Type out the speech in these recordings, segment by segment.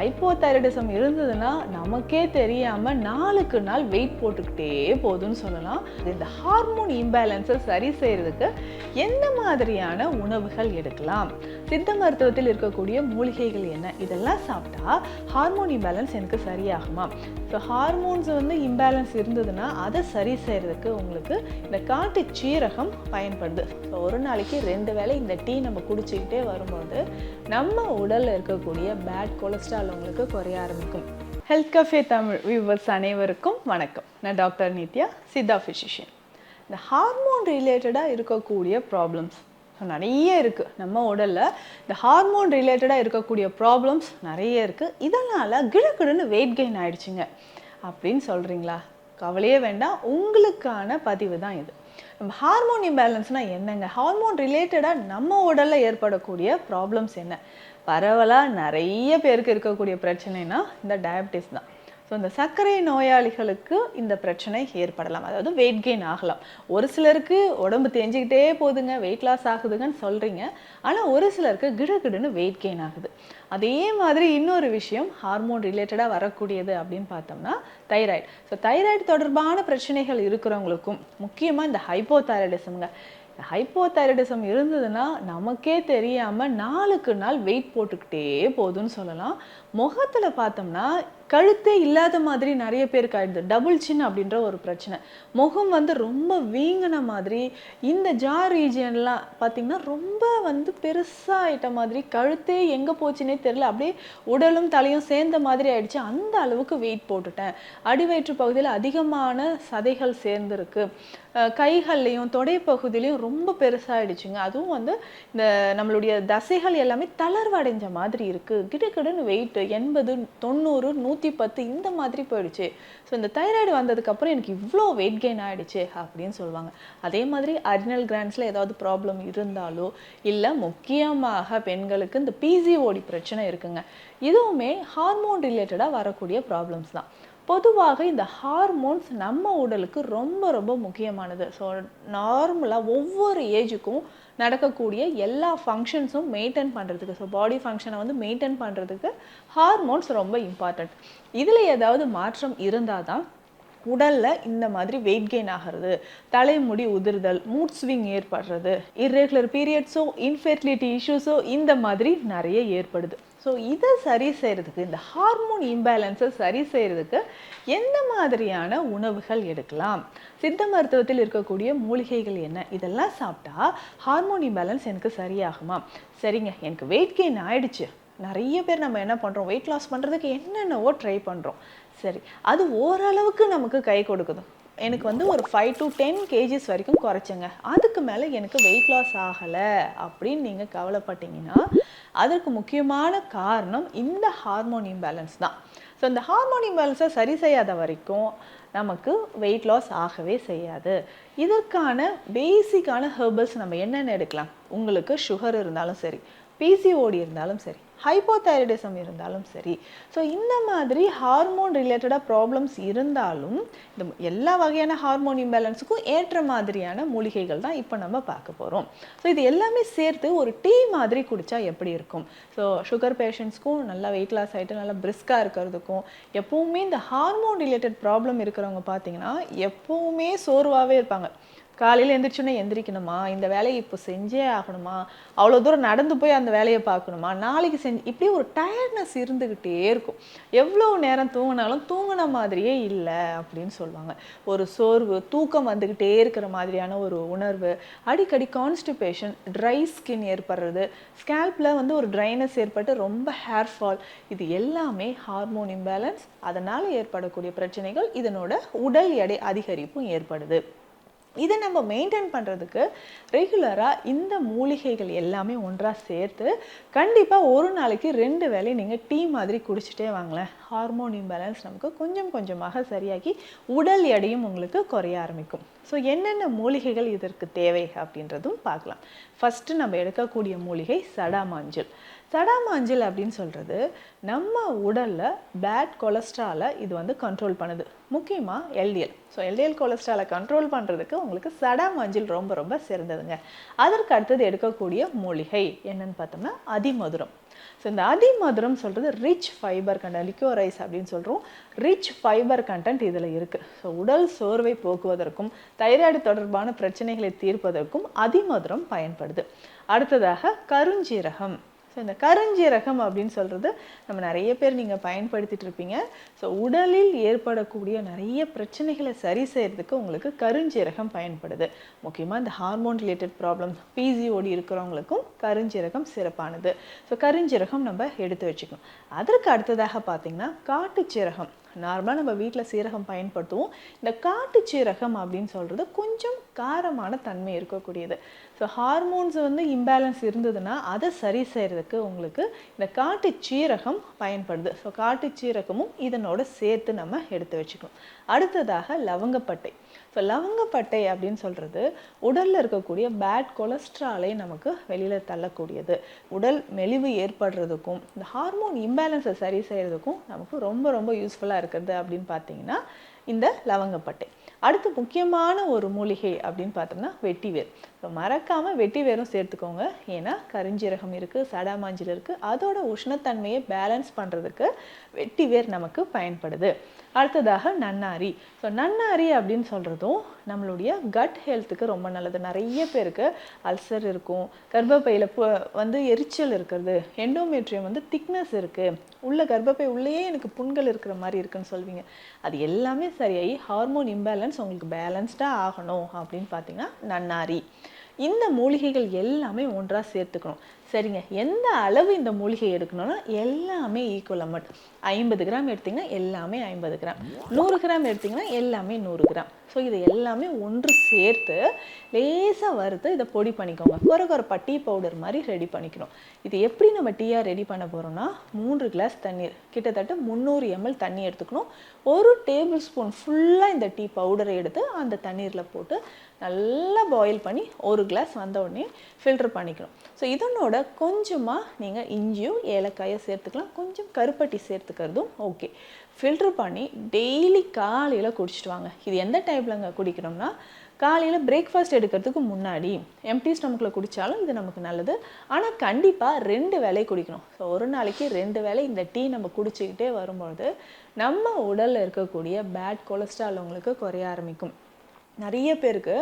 Hypothyroidism இருந்ததுன்னா நமக்கே தெரியாமல் நாளுக்கு நாள் வெயிட் போட்டுக்கிட்டே போகுதுன்னு சொல்லலாம். இந்த ஹார்மோன் இம்பேலன்ஸை சரி செய்கிறதுக்கு எந்த மாதிரியான உணவுகள் எடுக்கலாம், சித்த மருத்துவத்தில் இருக்கக்கூடிய மூலிகைகள் என்ன, இதெல்லாம் சாப்பிட்டா ஹார்மோன் இம்பேலன்ஸ் எனக்கு சரியாகுமா? ஸோ ஹார்மோன்ஸ் இம்பேலன்ஸ் இருந்ததுன்னா அதை சரி செய்கிறதுக்கு உங்களுக்கு இந்த காட்டு சீரகம் பயன்படுது. ஸோ ஒரு நாளைக்கு 2 வேளை இந்த டீ நம்ம குடிச்சிக்கிட்டே வரும்போது நம்ம உடலில் இருக்கக்கூடிய பேட் கொலஸ்ட்ரால் உங்களுக்கு குறைய ஆரம்பிக்கும். ஹெல்த் கஃபே தமிழ் வியூவர்ஸ் அனைவருக்கும் வணக்கம். நான் டாக்டர் நித்யா, சித்தா ஃபிசிஷியன். இந்த ஹார்மோன் ரிலேட்டடாக இருக்கக்கூடிய ப்ராப்ளம்ஸ் நிறைய இருக்குது. நம்ம உடலில் இந்த ஹார்மோன் ரிலேட்டடாக இருக்கக்கூடிய ப்ராப்ளம்ஸ் நிறைய இருக்குது. இதனால் கிடுகிடுன்னு வெயிட் கெயின் ஆகிடுச்சிங்க அப்படின்னு சொல்கிறீங்களா? கவலையே வேண்டாம், உங்களுக்கான பதிவு தான் இது. நம்ம ஹார்மோன் இம்பேலன்ஸ்னால் என்னங்க, ஹார்மோன் ரிலேட்டடாக நம்ம உடலில் ஏற்படக்கூடிய ப்ராப்ளம்ஸ் என்ன? பரவலாக நிறைய பேருக்கு இருக்கக்கூடிய பிரச்சனைனா இந்த டயபிட்டிஸ் தான். ஸோ இந்த சர்க்கரை நோயாளிகளுக்கு இந்த பிரச்சனை ஏற்படலாம், அதாவது வெயிட் கெயின் ஆகலாம். ஒரு சிலருக்கு உடம்பு தேஞ்சிக்கிட்டே போகுதுங்க, வெயிட் லாஸ் ஆகுதுங்கன்னு சொல்கிறீங்க, ஆனால் ஒரு சிலருக்கு கிடுகிடுன்னு வெயிட் கெயின் ஆகுது. அதே மாதிரி இன்னொரு விஷயம் ஹார்மோன் ரிலேட்டடாக வரக்கூடியது அப்படின்னு பார்த்தோம்னா தைராய்டு. ஸோ தைராய்டு தொடர்பான பிரச்சனைகள் இருக்கிறவங்களுக்கும் முக்கியமாக இந்த ஹைப்போதைராய்டிசம்ங்க. ஹைப்போதைராய்டிசம் இருந்ததுன்னா நமக்கே தெரியாமல் நாளுக்கு நாள் வெயிட் போட்டுக்கிட்டே போகுதுன்னு சொல்லலாம். முகத்தில் பார்த்தோம்னா கழுத்தே இல்லாத மாதிரி நிறைய பேருக்கு ஆயிடுது. டபுள் சின் அப்படின்ற ஒரு பிரச்சனை. முகம் ரொம்ப வீங்கின மாதிரி, இந்த ஜா ரீஜியன்லாம் பார்த்திங்கன்னா ரொம்ப பெருசாக ஆகிட்ட மாதிரி, கழுத்தே எங்கே போச்சுன்னே தெரியல, அப்படியே உடலும் தலையும் சேர்ந்த மாதிரி ஆயிடுச்சு. அந்த அளவுக்கு வெயிட் போட்டுட்டேன். அடிவயிற்று பகுதியில் அதிகமான சதைகள் சேர்ந்துருக்கு, கைகள்லையும் தொடை பகுதியிலையும் ரொம்ப பெருசாகிடுச்சுங்க. அதுவும் இந்த நம்மளுடைய தசைகள் எல்லாமே தளர்வடைஞ்ச மாதிரி இருக்குது. கிடுகிடுன்னு வெயிட் 80, 90, 110 இந்த மாதிரி போயிடுச்சு. ஸோ இந்த தைராய்டு வந்ததுக்கப்புறம் எனக்கு இவ்வளோ வெயிட் கெயின் ஆகிடுச்சு அப்படின்னு சொல்லுவாங்க. அதே மாதிரி அட்ரினல் கிளாண்ட்ஸில் ஏதாவது ப்ராப்ளம் இருந்தாலோ, இல்லை முக்கியமாக பெண்களுக்கு இந்த பிசிஓடி பிரச்சனை இருக்குங்க, இதுவுமே ஹார்மோன் ரிலேட்டடாக வரக்கூடிய ப்ராப்ளம்ஸ் தான். பொதுவாக இந்த ஹார்மோன்ஸ் நம்ம உடலுக்கு ரொம்ப ரொம்ப முக்கியமானது. ஸோ நார்மலாக ஒவ்வொரு ஏஜுக்கும் நடக்கக்கூடிய எல்லா ஃபங்க்ஷன்ஸும் மெயின்டைன் பண்ணுறதுக்கு, ஸோ பாடி ஃபங்க்ஷனை மெயின்டைன் பண்ணுறதுக்கு ஹார்மோன்ஸ் ரொம்ப இம்பார்ட்டண்ட். இதில் ஏதாவது மாற்றம் இருந்தால் தான் உடலில் இந்த மாதிரி வெயிட் கெயின் ஆகிறது, தலைமுடி உதிர்தல், மூட் ஸ்விங் ஏற்படுறது, இர்ரெகுலர் பீரியட்ஸோ, இன்ஃபெர்டிலிட்டி இஷ்யூஸோ இந்த மாதிரி நிறைய ஏற்படுது. ஸோ இதை சரி செய்கிறதுக்கு, இந்த ஹார்மோன் இம்பேலன்ஸை சரி செய்கிறதுக்கு எந்த மாதிரியான உணவுகள் எடுக்கலாம், சித்த மருத்துவத்தில் இருக்கக்கூடிய மூலிகைகள் என்ன, இதெல்லாம் சாப்பிட்டா ஹார்மோன் இம்பேலன்ஸ் எனக்கு சரியாகுமா? சரிங்க, எனக்கு வெயிட் கெயின் ஆயிடுச்சு. நிறைய பேர் நம்ம என்ன பண்ணுறோம், வெயிட் லாஸ் பண்ணுறதுக்கு என்னென்னவோ ட்ரை பண்ணுறோம். சரி, அது ஓரளவுக்கு நமக்கு கை கொடுக்குது. எனக்கு ஒரு 5 to 10 kgs வரைக்கும் குறைச்சேங்க, அதுக்கு மேலே எனக்கு வெயிட் லாஸ் ஆகலை அப்படின்னு நீங்கள் கவலைப்பட்டீங்கன்னா அதற்கு முக்கியமான காரணம் இந்த ஹார்மோன் இம்பேலன்ஸ் தான். ஸோ இந்த ஹார்மோன் இம்பேலன்ஸை சரி செய்யாத வரைக்கும் நமக்கு வெயிட் லாஸ் ஆகவே செய்யாது. இதற்கான பேசிக்கான ஹெர்பல்ஸ் நம்ம என்னென்ன எடுக்கலாம், உங்களுக்கு சுகர் இருந்தாலும் சரி, பிசிஓடி இருந்தாலும் சரி, ஹைப்போதைராய்டிசம் இருந்தாலும் சரி, ஸோ இந்த மாதிரி ஹார்மோன் ரிலேட்டடாக ப்ராப்ளம்ஸ் இருந்தாலும் இந்த எல்லா வகையான ஹார்மோன் இம்பேலன்ஸுக்கும் ஏற்ற மாதிரியான மூலிகைகள் தான் இப்போ நம்ம பார்க்க போகிறோம். ஸோ இது எல்லாமே சேர்த்து ஒரு டீ மாதிரி குடித்தா எப்படி இருக்கும்? ஸோ சுகர் பேஷண்ட்ஸ்க்கும் நல்லா வெயிட் லாஸ் ஆகிட்டு நல்லா பிரிஸ்காக இருக்கிறதுக்கும், எப்போவுமே இந்த ஹார்மோன் ரிலேட்டட் ப்ராப்ளம் இருக்கிறவங்க பார்த்தீங்கன்னா எப்போவுமே சோர்வாகவே இருப்பாங்க. காலையில் எந்திரிச்சோன்னே எந்திரிக்கணுமா, இந்த வேலையை இப்போ செஞ்சே ஆகணுமா, அவ்வளோ தூரம் நடந்து போய் அந்த வேலையை பார்க்கணுமா, நாளைக்கு இப்படி ஒரு டயர்ட்னஸ் இருந்துக்கிட்டே இருக்கும். எவ்வளோ நேரம் தூங்கினாலும் தூங்கின மாதிரியே இல்லை அப்படின்னு சொல்லுவாங்க. ஒரு சோர்வு, தூக்கம் வந்துக்கிட்டே இருக்கிற மாதிரியான ஒரு உணர்வு, அடிக்கடி கான்ஸ்டிபேஷன், ட்ரை ஸ்கின் ஏற்படுறது, ஸ்கேல்பில் ஒரு ட்ரைனஸ் ஏற்பட்டு ரொம்ப ஹேர் ஃபால், இது எல்லாமே ஹார்மோன் இம்பேலன்ஸ், அதனால் ஏற்படக்கூடிய பிரச்சனைகள். இதனோட உடல் எடை அதிகரிப்பும் ஏற்படுது. இதை நம்ம மெயின்டைன் பண்ணுறதுக்கு ரெகுலராக இந்த மூலிகைகள் எல்லாமே ஒன்றாக சேர்த்து கண்டிப்பாக ஒரு நாளைக்கு 2 வேளை நீங்கள் டீ மாதிரி குடிச்சிட்டே வாங்களேன். ஹார்மோன் இம்பேலன்ஸ் நமக்கு கொஞ்சம் கொஞ்சமாக சரியாகி உடல் எடையும் உங்களுக்கு குறைய ஆரம்பிக்கும். ஸோ என்னென்ன மூலிகைகள் இதற்கு தேவை அப்படின்றதும் பார்க்கலாம். ஃபஸ்ட்டு நம்ம எடுக்கக்கூடிய மூலிகை சடாமாஞ்சல். சடாமாஞ்சல் அப்படின்னு சொல்கிறது நம்ம உடலில் பேட் கொலஸ்ட்ராலை இது கண்ட்ரோல் பண்ணுது, முக்கியமாக எல்டிஎல். ஸோ எல்டிஎல் கொலஸ்ட்ராலை கண்ட்ரோல் பண்ணுறதுக்கு உங்களுக்கு சடாமாஞ்சல் ரொம்ப ரொம்ப சிறந்ததுங்க. அதற்கு அடுத்தது எடுக்கக்கூடிய மூலிகை என்னன்னு பார்த்தோம்னா அதிமதுரம். ஸோ இந்த அதிமதுரம் சொல்கிறது ரிச் ஃபைபர் கண்டென்ட், லிக்யோரைஸ் அப்படின்னு சொல்கிறோம். ரிச் ஃபைபர் கண்டென்ட் இதில் இருக்குது. ஸோ உடல் சோர்வை போக்குவதற்கும் தைராய்டு தொடர்பான பிரச்சனைகளை தீர்ப்பதற்கும் அதிமதுரம் பயன்படுது. அடுத்ததாக கருஞ்சீரகம். ஸோ இந்த கருஞ்சீரகம் அப்படின்னு சொல்கிறது நம்ம நிறைய பேர் நீங்கள் பயன்படுத்திட்டு இருப்பீங்க. ஸோ உடலில் ஏற்படக்கூடிய நிறைய பிரச்சனைகளை சரி செய்கிறதுக்கு உங்களுக்கு கருஞ்சீரகம் பயன்படுது. முக்கியமாக இந்த ஹார்மோன் ரிலேட்டட் ப்ராப்ளம், பிசிஓடி இருக்கிறவங்களுக்கும் கருஞ்சீரகம் சிறப்பானது. ஸோ கருஞ்சீரகம் நம்ம எடுத்து வச்சுக்கணும். அதற்கு அடுத்ததாக பார்த்திங்கன்னா காட்டுச்சீரகம். நார்மலாக நம்ம வீட்டில் சீரகம் பயன்படுத்துவோம். இந்த காட்டு சீரகம் அப்படின்னு சொல்கிறது கொஞ்சம் காரமான தன்மை இருக்கக்கூடியது. ஸோ ஹார்மோன்ஸ் இம்பேலன்ஸ் இருந்ததுன்னா அதை சரி செய்கிறதுக்கு உங்களுக்கு இந்த காட்டு சீரகம் பயன்படுது. ஸோ காட்டு சீரகமும் இதனோட சேர்த்து நம்ம எடுத்து வச்சுக்கணும். அடுத்ததாக லவங்கப்பட்டை. ஸோ லவங்கப்பட்டை அப்படின்னு சொல்கிறது உடலில் இருக்கக்கூடிய பேட் கொலஸ்ட்ராலை நமக்கு வெளியில் தள்ளக்கூடியது. உடல் மெலிவு ஏற்படுறதுக்கும் இந்த ஹார்மோன் இம்பேலன்ஸை சரி செய்கிறதுக்கும் நமக்கு ரொம்ப ரொம்ப யூஸ்ஃபுல்லாக இருக்குது அப்படின்னு பார்த்தீங்கன்னா இந்த லவங்கப்பட்டை. அடுத்து முக்கியமான ஒரு மூலிகை அப்படின்னு பார்த்தோம்னா வெட்டிவேர். ஸோ மறக்காமல் வெட்டிவேரும் சேர்த்துக்கோங்க. ஏன்னா கருஞ்சீரகம் இருக்குது, சடாமாஞ்சில் இருக்குது. அதோட உஷ்ணத்தன்மையை பேலன்ஸ் பண்ணுறதுக்கு வெட்டிவேர் நமக்கு பயன்படுது. அடுத்ததாக நன்னாரி. ஸோ நன்னாரி அப்படின்னு சொல்கிறதும் நம்மளுடைய கட் ஹெல்த்துக்கு ரொம்ப நல்லது. நிறைய பேருக்கு அல்சர் இருக்கும், கர்ப்பப்பையில் எரிச்சல் இருக்கிறது, எண்டோமெட்ரியம் திக்னஸ் இருக்குது, உள்ள கர்ப்பப்பை உள்ளேயே எனக்கு புண்கள் இருக்கிற மாதிரி இருக்குன்னு சொல்வீங்க. அது எல்லாமே சரியாகி ஹார்மோன் இம்பேலன்ஸ் உங்களுக்கு பேலன்ஸ்டாக ஆகணும் அப்படின்னு பார்த்தீங்கன்னா நன்னாரி. இந்த மூலிகைகள் எல்லாமே ஒன்றாக சேர்த்துக்கணும். சரிங்க, எந்த அளவு இந்த மூலிகை எடுக்கணும்னா எல்லாமே ஈக்குவல் அமௌண்ட். 50 கிராம் எடுத்திங்கன்னா எல்லாமே 50 கிராம், 100 கிராம் எடுத்திங்கன்னா எல்லாமே 100 கிராம். ஸோ இது எல்லாமே ஒன்று சேர்த்து லேசாக வறுத்து இதை பொடி பண்ணிக்கோங்க. குறை டீ பவுடர் மாதிரி ரெடி பண்ணிக்கணும். இது எப்படி நம்ம டீயாக ரெடி பண்ண போகிறோம்னா 3 கிளாஸ் தண்ணீர், கிட்டத்தட்ட 300 ml தண்ணி எடுத்துக்கணும். 1 டேபிள் ஸ்பூன் ஃபுல்லாக இந்த டீ பவுடரை எடுத்து அந்த தண்ணீரில் போட்டு நல்லா பாயில் பண்ணி 1 கிளாஸ் வந்த உடனே ஃபில்டர் பண்ணிக்கணும். ஸோ இதனோட கொஞ்சமாக நீங்கள் இஞ்சியும் ஏலக்காயை சேர்த்துக்கலாம், கொஞ்சம் கருப்பட்டி சேர்த்துக்கிறதும் ஓகே. ஃபில்டர் பண்ணி டெய்லி காலையில் குடிச்சிட்டு வாங்க. இது எந்த டைப்லங்க குடிக்கணும்னா காலையில் பிரேக்ஃபாஸ்ட் எடுக்கிறதுக்கு முன்னாடி எம்டி ஸ்டமக்கில் குடித்தாலும் இது நமக்கு நல்லது. ஆனால் கண்டிப்பாக 2 வேளை குடிக்கணும். ஸோ ஒரு நாளைக்கு 2 வேளை இந்த டீ நம்ம குடிச்சிக்கிட்டே வரும்பொழுது நம்ம உடலில் இருக்கக்கூடிய பேட் கொலஸ்ட்ரால் உங்களுக்கு குறைய ஆரம்பிக்கும். நிறைய பேருக்கு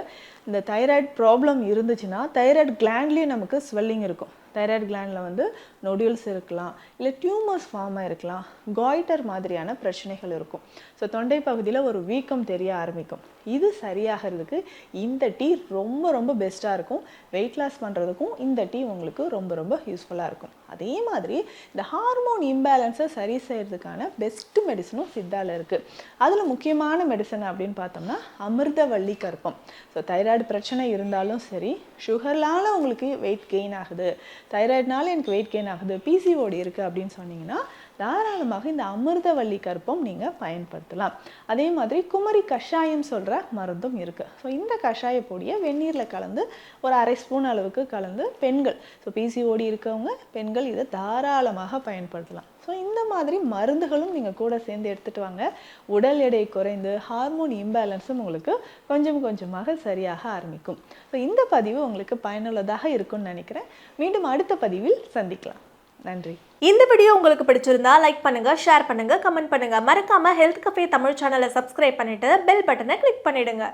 இந்த தைராய்டு ப்ராப்ளம் இருந்துச்சுன்னா தைராய்டு கிளாண்ட்லேயே நமக்கு ஸ்வெல்லிங் இருக்கும். தைராய்டு கிளாண்டில் நொடியூல்ஸ் இருக்கலாம், இல்லை டியூமர்ஸ் ஃபார்ம் ஆகிருக்கலாம், காய்டர் மாதிரியான பிரச்சனைகள் இருக்கும். ஸோ தொண்டை பகுதியில் ஒரு வீக்கம் தெரிய ஆரம்பிக்கும். இது சரியாகிறதுக்கு இந்த டீ ரொம்ப ரொம்ப பெஸ்ட்டாக இருக்கும். வெயிட் லாஸ் பண்ணுறதுக்கும் இந்த டீ உங்களுக்கு ரொம்ப ரொம்ப யூஸ்ஃபுல்லாக இருக்கும். அதே மாதிரி இந்த ஹார்மோன் இம்பேலன்ஸை சரி செய்கிறதுக்கான பெஸ்ட்டு மெடிசனும் சித்தாவில் இருக்குது. அதில் முக்கியமான மெடிசன் அப்படின்னு பார்த்தோம்னா அமிர்தவள்ளி கற்பம். ஸோ தைராய்டு பிரச்சனை இருந்தாலும் சரி, சுகர்னால் உங்களுக்கு வெயிட் கெயின் ஆகுது, தைராய்டுனால எனக்கு வெயிட் கெயின் ஆகுது, பிசிஓடி இருக்குது அப்படின்னு சொன்னீங்கன்னா தாராளமாக இந்த அமிர்தவள்ளி கற்பம் நீங்கள் பயன்படுத்தலாம். அதே மாதிரி குமரி கஷாயம் சொல்கிற மருந்தும் இருக்குது. ஸோ இந்த கஷாய பொடியை வெந்நீரில் கலந்து ஒரு 1/2 ஸ்பூன் அளவுக்கு கலந்து பெண்கள், ஸோ பிசிஓடி இருக்கவங்க பெண்கள் இதை தாராளமாக பயன்படுத்தலாம். ஸோ இந்த மாதிரி மருந்துகளும் நீங்கள் கூட சேர்ந்து எடுத்துகிட்டு வாங்க. உடல் எடை குறைந்து ஹார்மோன் இம்பேலன்ஸும் உங்களுக்கு கொஞ்சம் கொஞ்சமாக சரியாக ஆரம்பிக்கும். ஸோ இந்த பதிவு உங்களுக்கு பயனுள்ளதாக இருக்கும்னு நினைக்கிறேன். மீண்டும் அடுத்த பதிவில் சந்திக்கலாம். நன்றி. இந்த வீடியோ உங்களுக்கு பிடிச்சிருந்தா லைக் பண்ணுங்க, ஷேர் பண்ணுங்க, கமெண்ட் பண்ணுங்க. மறக்காம ஹெல்த் கஃபே தமிழ் சேனலை சப்ஸ்கிரைப் பண்ணிட்டு பெல் பட்டனை கிளிக் பண்ணிடுங்க.